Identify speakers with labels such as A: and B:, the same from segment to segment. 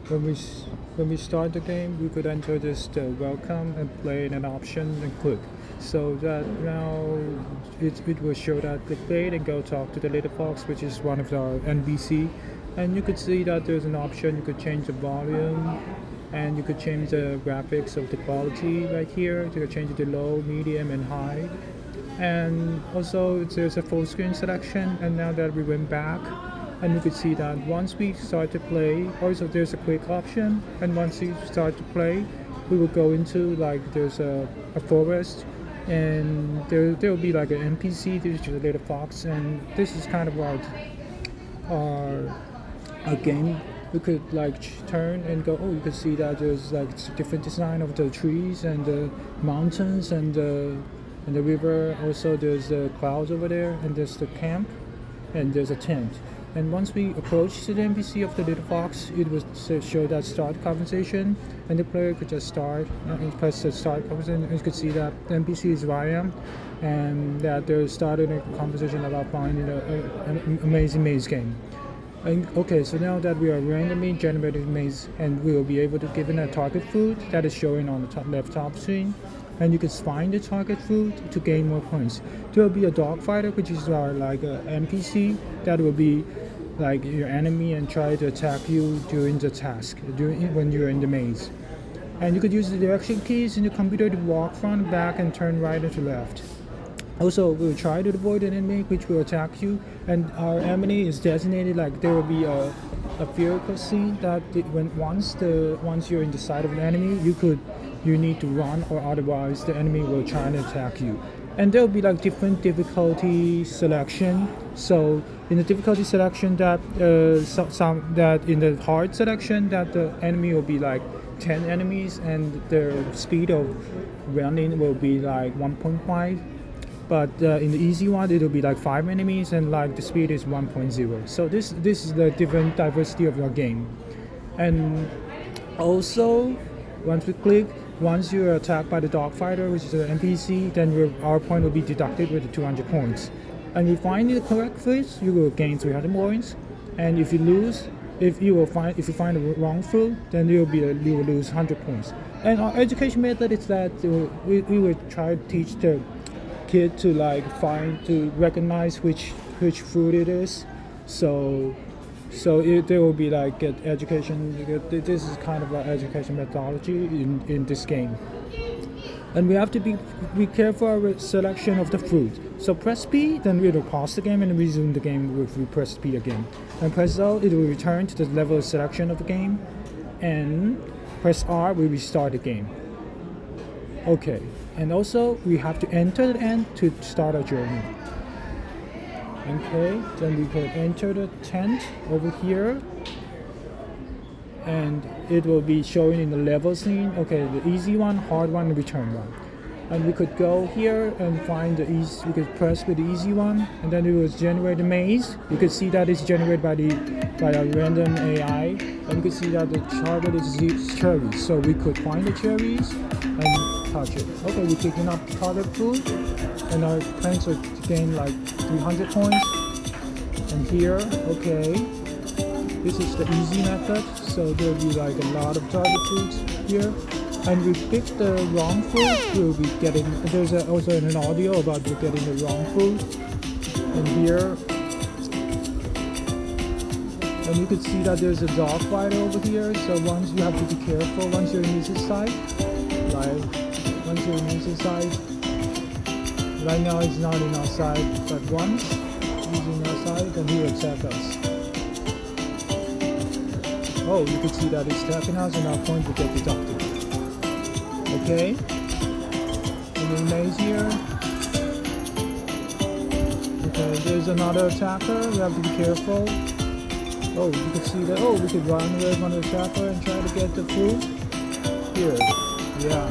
A: when when we start the game, we could enter this welcome and play an option and click. So that now it will show that click play and go talk to the little fox, which is one of our NBC. And you could see that there's an option. You could change the volume, and you could change the graphics of the quality right here. You could change it to low, medium, and high. And also there's a full screen selection. And now that we went back, and you could see that once we start to play, also there's a quick option, and once you start to play, we will go into like there's a forest, and there will be like an NPC. This is a little fox, and this is kind of our a game. We could like turn and go. Oh, you could see that there's like different design of the trees and the mountains and the river. Also, there's the clouds over there, and there's the camp, and there's a tent. And once we approach to the NPC of the little fox, it will show that start conversation, and the player could just start and press the start conversation. And you could see that the NPC is Ryan, and that they're starting a conversation about finding an amazing maze game. And, okay, so now that we are randomly generated maze, and we will be able to give it a target food that is showing on the left top screen, and you can find the target food to gain more points. There will be a dog fighter, which is our like NPC that will be like your enemy and try to attack you during the task, when you're in the maze. And you could use the direction keys in the computer to walk front, back, and turn right and to left. Also, we will try to avoid an enemy which will attack you, and our enemy is designated like there will be a vehicle scene that once you're in the side of an enemy, you need to run, or otherwise the enemy will try to attack you. And there will be like different difficulty selection. So in the difficulty selection, that that in the hard selection, that the enemy will be like 10 enemies, and the speed of running will be like 1.5. But in the easy one, it will be like 5 enemies, and like the speed is 1.0. So this is the different diversity of your game. And also, once you're attacked by the dog fighter, which is an NPC, then our point will be deducted with the 200 points. And if you find the correct fruits, you will gain 300 points. And if you find the wrong fruit, then you will lose 100 points. And our education method is that we will try to teach the kid to recognize which fruit it is. So there will be like education. This is kind of an education methodology in this game. And we have to be careful with selection of the fruit. So press P, then we will pause the game and resume the game if we press P again. And press L, it will return to the level of selection of the game. And press R, we restart the game. Okay, and also we have to enter the end to start our journey. Okay, then we can enter the tent over here, and it will be showing in the level scene. Okay, the easy one, hard one, and return one. And we could go here and find the easy. We could press with the easy one, and then it will generate the maze. You could see that it's generated by a random AI, and you could see that the target is cherries. So we could find the cherries and touch it. Okay, we're picking up target food, and our plans are to gain like 300 points. And here, okay, this is the easy method. So there'll be like a lot of target foods here. And we pick the wrong food, we'll be getting, there's also an audio about you getting the wrong food. And here, and you can see that there's a dog fighter over here. So once you have to be careful once you're in this side. Once you're in this side. Right now it's not in our side, but once he's in our side, then he will attack us. Oh, you can see that it's attacking us, and our point will get deducted. Okay, and then maze here. Okay, there's another attacker. We have to be careful. Oh, you can see that. Oh, we could run away from the attacker and try to get the food. Here, yeah.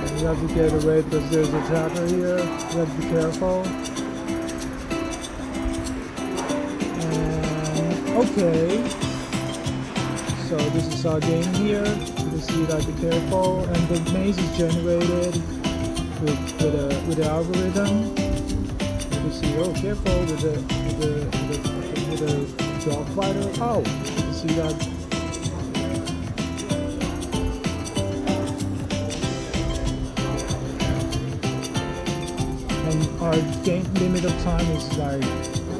A: And we have to get away because there's an attacker here. We have to be careful. And okay. So this is our game here. You can see that, be careful, and the maze is generated with the algorithm. You can see, oh, careful with the dog fighter. Oh, you can see that. And our game limit of time is like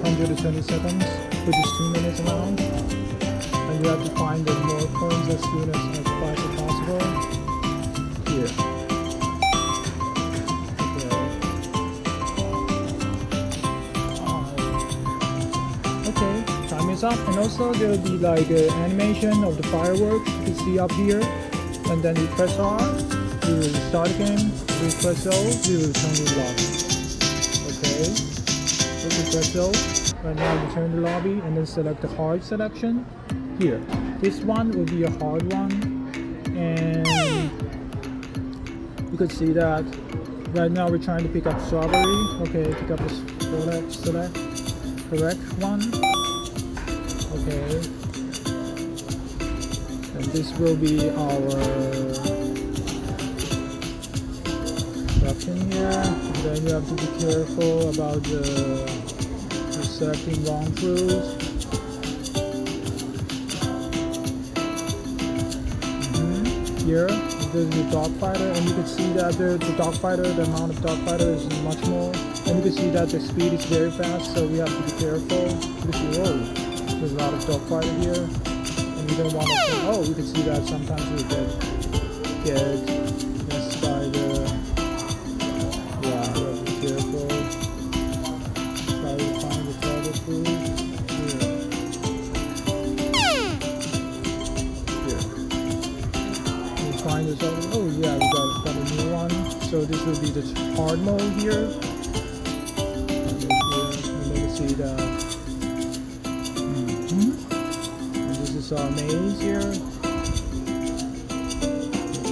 A: 120 seconds, which is 2 minutes around. And you have to find the more coins as soon as fast as possible. Here. Okay, time is up. And also there will be like an animation of the fireworks you can see up here. And then you press R, you will start the game. You press O, you will turn the lobby. Okay, so you press O. Right now you turn the lobby and then select the hard selection. Here, this one will be a hard one, and you can see that right now we're trying to pick up strawberry. Okay, pick up the select correct one. Okay, and this will be our selection here. And then you have to be careful about the selecting wrong fruits. Here, there's the dog fighter, and you can see that the dog fighter, the amount of dog fighter is much more, and you can see that the speed is very fast, so we have to be careful. You can see, oh, there's a lot of dog fighter here, and we don't want to. Oh, you can see that sometimes we get messed by the. Yeah, we have to be careful. Try to find the target food. Find this out. Oh yeah, we got a new one. So this will be the hard mode here. And then you see the. And this is our maze here. We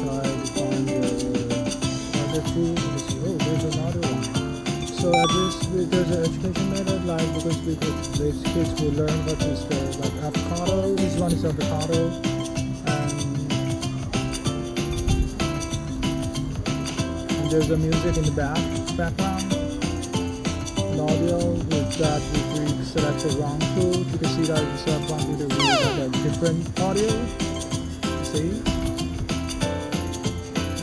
A: try to find the other food. And see, oh, there's another one. So at this, there's an education method, like because the kids will learn what is the like avocado. This one is avocado. There's a music in the background, an audio with that if we select the wrong food, you can see that if you select one food, we have a different audio, see?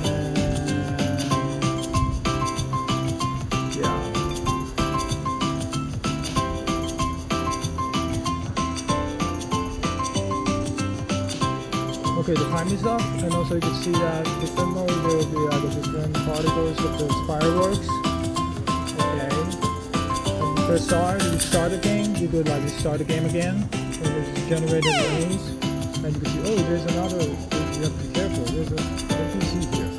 A: And yeah. Okay, the time is up, and also you can see that different mode, there will be the different particles of the fireworks. Okay, and you press R, you start the game, you do it like you start the game again, and there's generated lanes, and you can see, oh, there's another, you have to be careful, there's a PC here.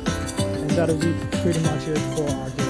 A: And that'll be pretty much it for our game.